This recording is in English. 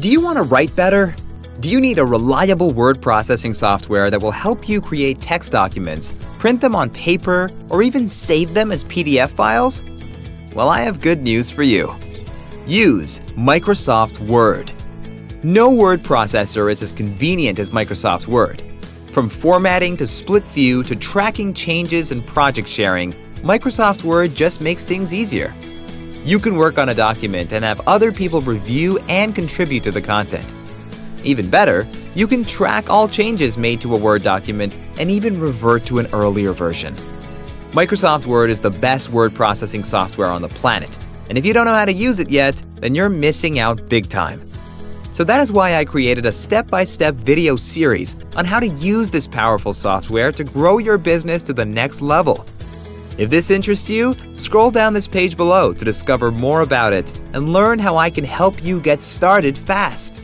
Do you want to write better? Do you need a reliable word processing software that will help you create text documents, print them on paper, or even save them as PDF files? Well, I have good news for you. Use Microsoft Word. No word processor is as convenient as Microsoft Word. From formatting to split view to tracking changes and project sharing, Microsoft Word just makes things easier. You can work on a document and have other people review and contribute to the content. Even better, you can track all changes made to a Word document and even revert to an earlier version. Microsoft Word is the best word processing software on the planet, and if you don't know how to use it yet, then you're missing out big time. So that is why I created a step-by-step video series on how to use this powerful software to grow your business to the next level. If this interests you, scroll down this page below to discover more about it and learn how I can help you get started fast.